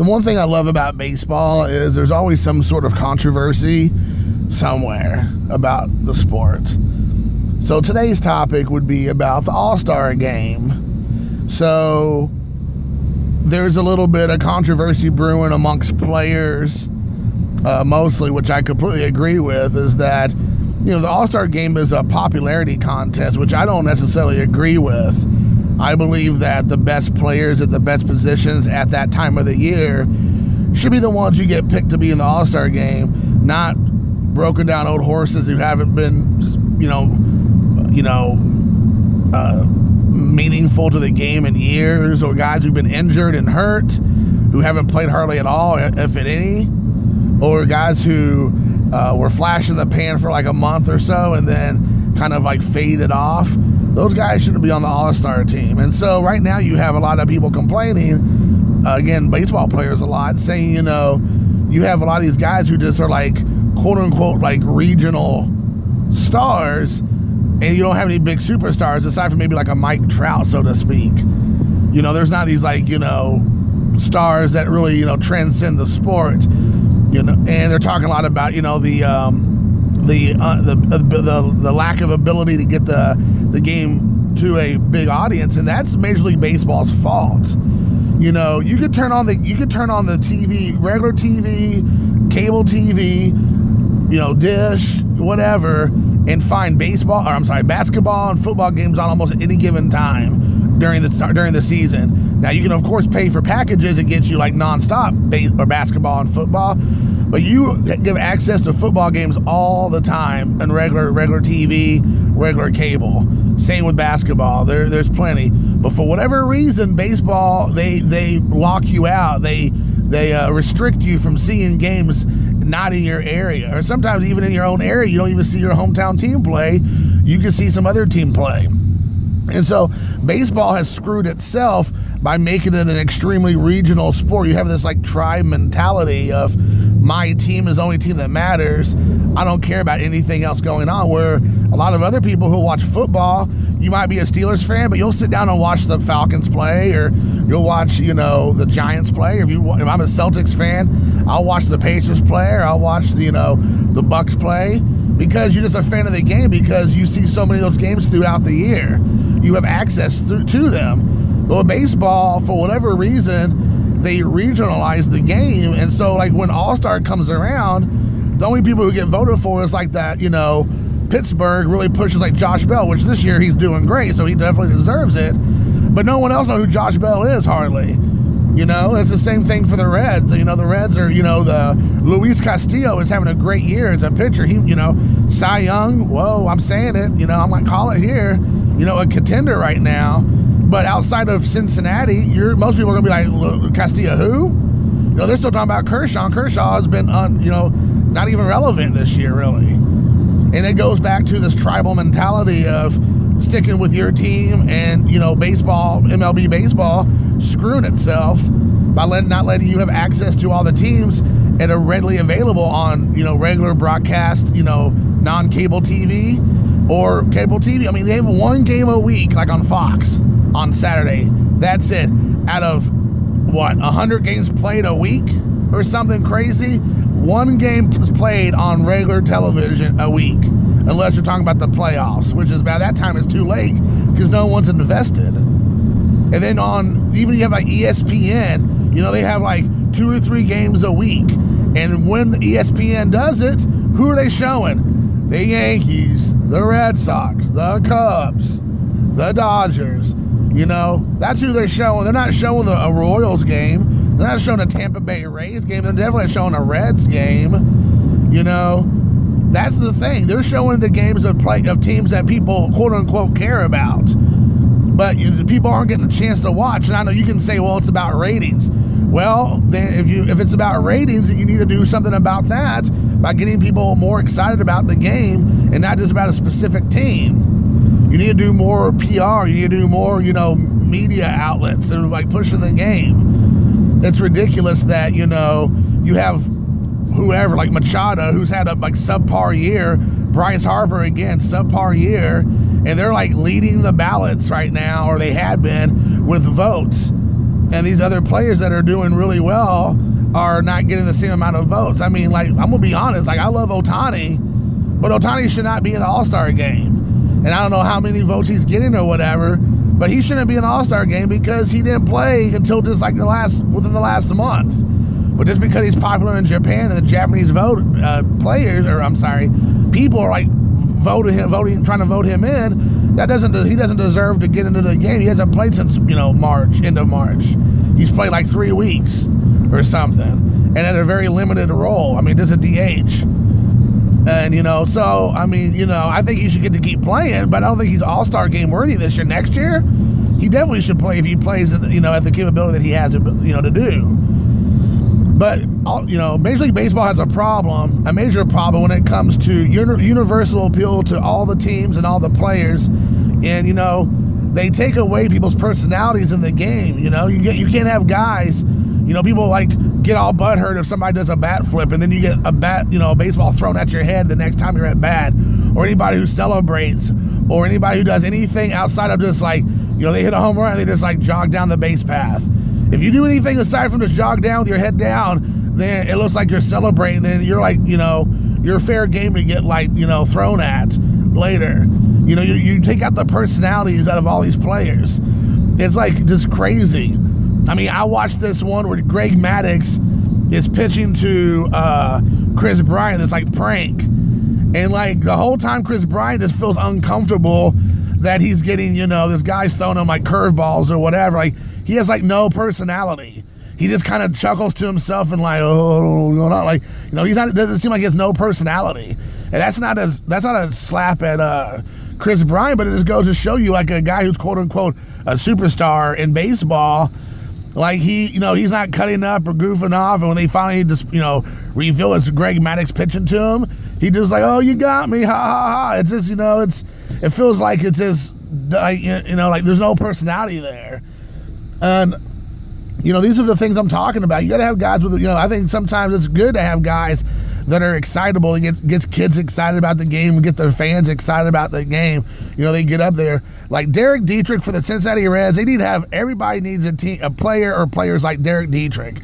the one thing I love about baseball is there's always some sort of controversy somewhere about the sport. So today's topic would be about the All-Star game. So there's a little bit of controversy brewing amongst players, mostly, which I completely agree with, is that, you know, the All-Star game is a popularity contest, which I don't necessarily agree with. I believe that the best players at the best positions at that time of the year should be the ones you get picked to be in the All-Star game, not broken down old horses who haven't been, meaningful to the game in years, or guys who've been injured and hurt, who haven't played hardly at all, if at any, or guys who were flash in the pan for like a month or so and then kind of like faded off. Those guys shouldn't be on the All-Star team. And so right now you have a lot of people complaining, again, baseball players a lot, saying, you know, you have a lot of these guys who just are like, quote unquote, like regional stars, and you don't have any big superstars aside from maybe like a Mike Trout, so to speak. You know, there's not these like, you know, stars that really, you know, transcend the sport. You know, and they're talking a lot about, you know, the lack of ability to get the game to a big audience, and that's Major League Baseball's fault. You know, you could turn on the TV, regular TV, cable TV, you know, dish, whatever, and find basketball and football games on almost any given time during the season. Now you can of course pay for packages that gets you like nonstop basketball and football, but you give access to football games all the time on regular TV, regular cable. Same with basketball. There's plenty, but for whatever reason, baseball they lock you out. They restrict you from seeing games not in your area, or sometimes even in your own area. You don't even see your hometown team play. You can see some other team play. And so baseball has screwed itself by making it an extremely regional sport. You have this like tribe mentality of my team is the only team that matters. I don't care about anything else going on, where a lot of other people who watch football, you might be a Steelers fan, but you'll sit down and watch the Falcons play, or you'll watch, you know, the Giants play. If I'm a Celtics fan, I'll watch the Pacers play, or I'll watch the Bucks play, because you're just a fan of the game, because you see so many of those games throughout the year. You have access to them. But with baseball, for whatever reason, they regionalize the game, and so like when All-Star comes around, the only people who get voted for is like that, you know, Pittsburgh really pushes like Josh Bell, which this year he's doing great, so he definitely deserves it. But no one else knows who Josh Bell is, hardly. You know, it's the same thing for the Reds. You know, the Reds are, you know, the Luis Castillo is having a great year as a pitcher. He, you know, Cy Young, whoa, I'm saying it, you know, I'm going to call it here, you know, a contender right now. But outside of Cincinnati, most people are going to be like, Castillo who? You know, they're still talking about Kershaw. Kershaw has been, you know, not even relevant this year, really. And it goes back to this tribal mentality of sticking with your team, and, you know, baseball, MLB baseball, screwing itself by not letting you have access to all the teams and are readily available on, you know, regular broadcast, you know, non-cable TV or cable TV. I mean, they have one game a week, like on Fox on Saturday. That's it. Out of, 100 games played a week or something crazy? One game is played on regular television a week, unless you're talking about the playoffs, which is by that time it's too late because no one's invested. And then even you have like ESPN, you know, they have like 2 or 3 games a week. And when ESPN does it, who are they showing? The Yankees, the Red Sox, the Cubs, the Dodgers. You know, that's who they're showing. They're not showing a Royals game. They're not showing a Tampa Bay Rays game. They're definitely showing a Reds game. You know, that's the thing. They're showing the games of teams that people, quote unquote, care about. But people aren't getting a chance to watch. And I know you can say, well, it's about ratings. Well, then if it's about ratings, you need to do something about that by getting people more excited about the game and not just about a specific team. You need to do more PR. You need to do more, you know, media outlets and like pushing the game. It's ridiculous that, you know, you have whoever like Machado, who's had a like subpar year, Bryce Harper again, subpar year, and they're like leading the ballots right now, or they had been, with votes. and these other players that are doing really well are not getting the same amount of votes. I mean, like, I'm gonna be honest, like, I love Ohtani, but Ohtani should not be in the All-Star game. And I don't know how many votes he's getting or whatever, but he shouldn't be in the All-Star game because he didn't play until just like within the last month. But just because he's popular in Japan and the Japanese people are like trying to vote him in, he doesn't deserve to get into the game. He hasn't played since, end of March. He's played like 3 weeks or something, and at a very limited role. I mean, just a DH. And, so, I mean, I think he should get to keep playing, but I don't think he's All-Star game worthy this year. Next year, he definitely should play if he plays, at the capability that he has, to do. But, Major League Baseball has a major problem when it comes to universal appeal to all the teams and all the players. And, they take away people's personalities in the game. You can't have guys, people like get all butthurt if somebody does a bat flip and then you get a baseball thrown at your head the next time you're at bat, or anybody who celebrates, or anybody who does anything outside of just like, they hit a home run and they just like jog down the base path. If you do anything aside from just jog down with your head down, then it looks like you're celebrating. Then you're like, you're fair game to get like, thrown at later. You take out the personalities out of all these players. It's like just crazy. I mean, I watched this one where Greg Maddux is pitching to Chris Bryant, this like prank. And like the whole time Chris Bryant just feels uncomfortable that he's getting, this guy's throwing him like curveballs or whatever. Like, he has like no personality. He just kind of chuckles to himself and like, oh, what's going on? Like, it doesn't seem like he has no personality. And that's not a slap at Chris Bryant, but it just goes to show you like a guy who's quote unquote a superstar in baseball. Like he's not cutting up or goofing off, and when they finally just reveal it's Greg Maddux pitching to him, he just like, oh, you got me, ha ha ha. It's just it feels like it's just like like there's no personality there, and these are the things I'm talking about. You got to have guys with I think sometimes it's good to have guys that are excitable. It gets kids excited about the game, get their fans excited about the game. They get up there. Like Derek Dietrich for the Cincinnati Reds, everybody needs a player or players like Derek Dietrich.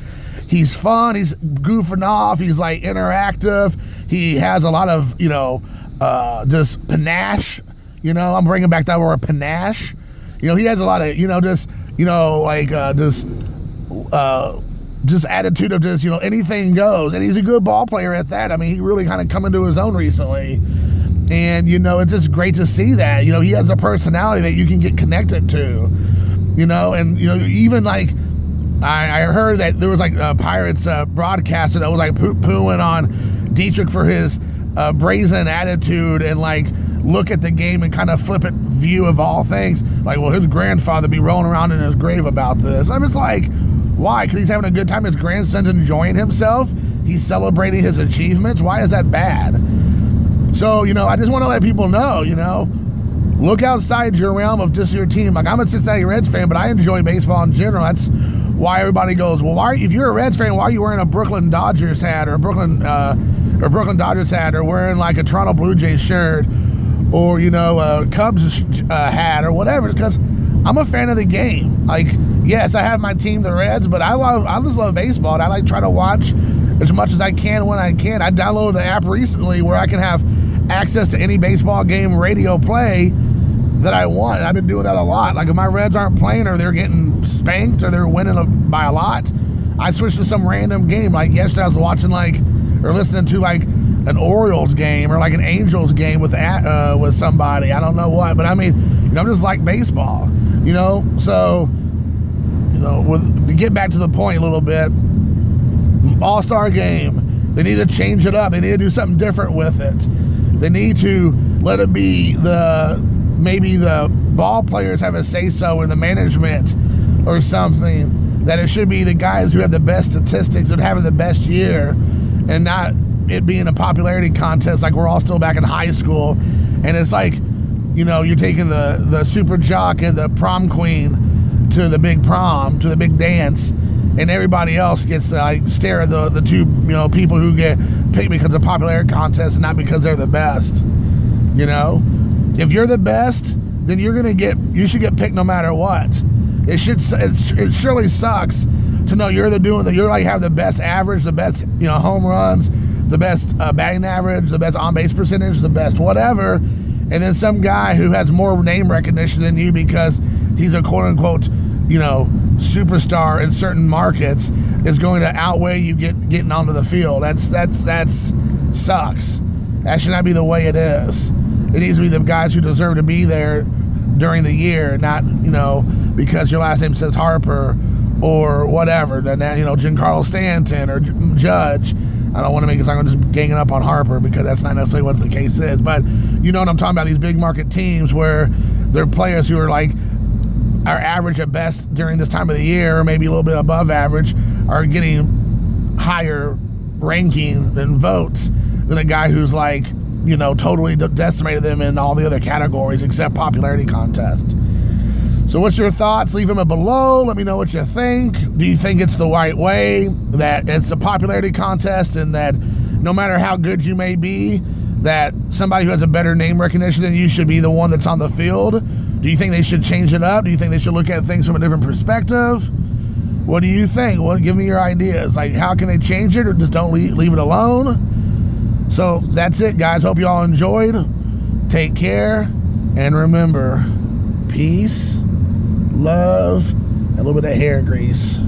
He's fun, he's goofing off, he's like interactive, he has a lot of, just panache. I'm bringing back that word panache. He has a lot of, just attitude of just, anything goes. And he's a good ball player at that. I mean, he really kind of come into his own recently. And, it's just great to see that. He has a personality that you can get connected to. And, even like, I heard that there was like a Pirates broadcaster that was like poo-pooing on Dietrich for his brazen attitude and like look at the game and kind of flippant view of all things. Like, well, his grandfather be rolling around in his grave about this. I'm just like, why? Because he's having a good time. His grandson's enjoying himself. He's celebrating his achievements. Why is that bad? So, I just want to let people know, look outside your realm of just your team. Like, I'm a Cincinnati Reds fan, but I enjoy baseball in general. That's why everybody goes, well, if you're a Reds fan, why are you wearing a Brooklyn Dodgers hat or Brooklyn Dodgers hat, or wearing like a Toronto Blue Jays shirt, or, a Cubs hat or whatever? Because I'm a fan of the game. Like, yes, I have my team, the Reds, but I just love baseball, and I like try to watch as much as I can when I can. I downloaded the app recently where I can have access to any baseball game radio play that I want. I've been doing that a lot. Like, if my Reds aren't playing or they're getting spanked or they're winning by a lot, I switch to some random game. Like yesterday I was watching or listening to like an Orioles game or like an Angels game with somebody. I don't know what, but I mean, I'm just like baseball, so, to get back to the point a little bit, All-Star game, they need to change it up. They need to do something different with it. They need to let it be maybe the ball players have a say-so in the management or something, that it should be the guys who have the best statistics and having the best year, and not it being a popularity contest like we're all still back in high school. And it's like, you're taking the super jock and the prom queen to the big prom, to the big dance, and everybody else gets to like stare at the two people who get picked because of popularity contest and not because they're the best. If you're the best, then you should get picked no matter what. It surely sucks to know you're like have the best average, the best home runs, the best batting average, the best on base percentage, the best whatever, and then some guy who has more name recognition than you because he's a quote unquote superstar in certain markets is going to outweigh you getting onto the field. That's sucks. That should not be the way it is. It needs to be the guys who deserve to be there during the year, not because your last name says Harper or whatever. Then that Giancarlo Stanton or Judge. I don't want to make it sound like I'm just ganging up on Harper because that's not necessarily what the case is. But you know what I'm talking about? These big market teams where they're players who are average at best during this time of the year, or maybe a little bit above average, are getting higher ranking and votes than a guy who's totally decimated them in all the other categories except popularity contest. So what's your thoughts? Leave them below. Let me know what you think. Do you think it's the right way, that it's a popularity contest and that no matter how good you may be, that somebody who has a better name recognition than you should be the one that's on the field? Do you think they should change it up? Do you think they should look at things from a different perspective? What do you think? Well, give me your ideas. How can they change it, or just don't leave it alone? So that's it, guys. Hope you all enjoyed. Take care, and remember, peace, love, and a little bit of hair grease.